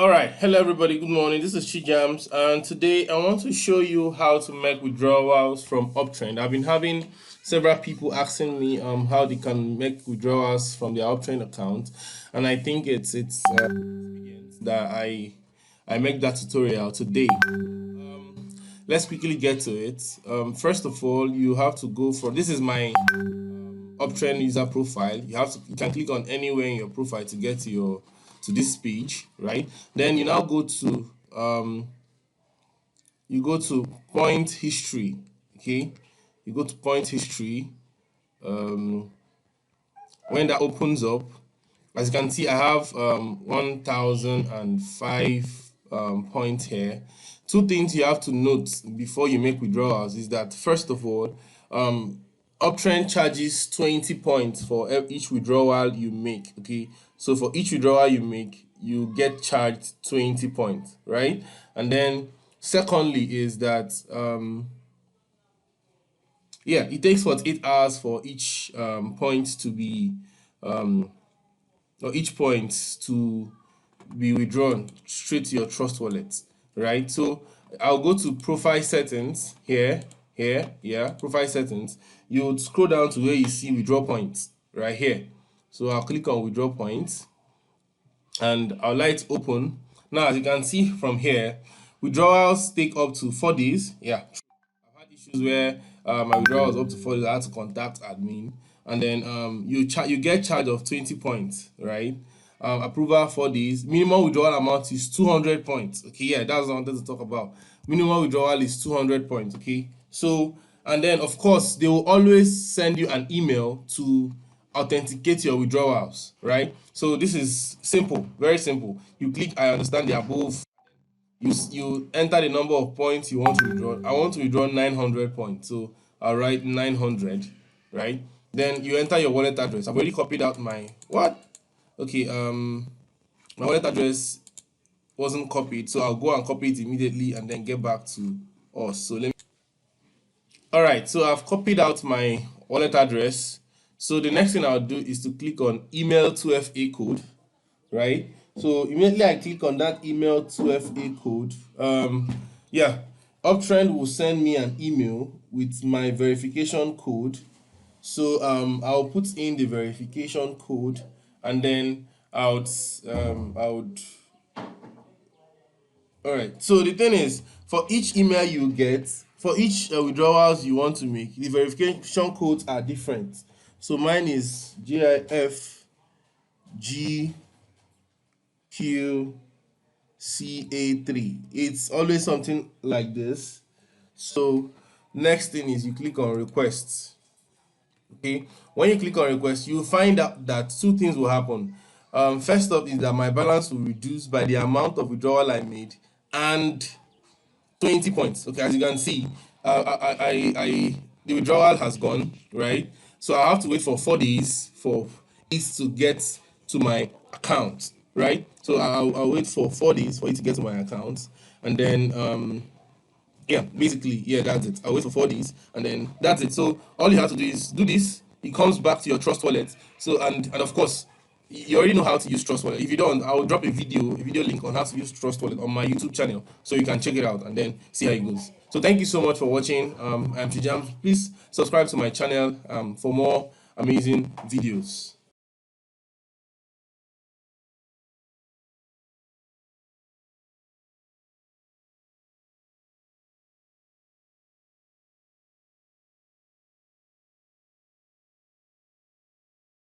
All right, hello everybody. Good morning. This is Chijams, and today I want to show you how to make withdrawals from Uptrend. I've been having several people asking me how they can make withdrawals from their Uptrend account, and I think it's that I make that tutorial today. Let's quickly get to it. First of all, you have to go for this is my Uptrend user profile. You can click on anywhere in your profile to get to this page, right? Then you now go to point history. Okay, you go to point history. When that opens up, as you can see, I have 1005 points here. Two things you have to note before you make withdrawals is that, first of all, Uptrend charges 20 points for each withdrawal you make. Okay, so for each withdrawal you make, you get charged 20 points, right? And then secondly is that it takes 48 hours for each point to be or each point to be withdrawn straight to your trust wallet, right? So I'll go to profile settings here, profile settings. You would scroll down to where you see withdraw points right here. So I'll click on withdraw points and I'll let it open. Now, as you can see from here, withdrawals take up to 4 days. I've had issues where my withdrawal was up to 4 days. I had to contact admin, and then you get charged of 20 points, right? Approval 4 days. Minimum withdrawal amount is 200 points. Okay, yeah, that's what I wanted to talk about. Minimum withdrawal is 200 points. Okay, so and then of course they will always send you an email to authenticate your withdrawals, right? So this is simple, very simple. You click I understand the above. You enter the number of points you want to withdraw. I want to withdraw 900 points, so I'll write 900, right? Then you enter your wallet address. I've already copied out my okay, my wallet address wasn't copied, so I'll go and copy it immediately and then get back to us. So all right, so I've copied out my wallet address. So the next thing I'll do is to click on email 2FA code, right? So immediately I click on that email 2FA code. Uptrend will send me an email with my verification code. So I'll put in the verification code, and then I would all right. So the thing is, for each email you get, for each withdrawals you want to make, the verification codes are different. So mine is GIFGQCA3. It's always something like this. So next thing is you click on requests. Okay, when you click on request, you find out that two things will happen. First up is that my balance will reduce by the amount of withdrawal I made and 20 points. Okay, as you can see, the withdrawal has gone, right? So I have to wait for 4 days for it to get to my account, right? So I'll wait for 4 days for it to get to my account, and then basically, that's it. I'll wait for 4 days, and then that's it. So all you have to do is do this. It comes back to your trust wallet. So and of course, you already know how to use trust wallet. If you don't, I will drop a video link on how to use trust wallet on my YouTube channel, so you can check it out and then see how it goes. So thank you so much for watching. I'm Chijam. Please subscribe to my channel for more amazing videos.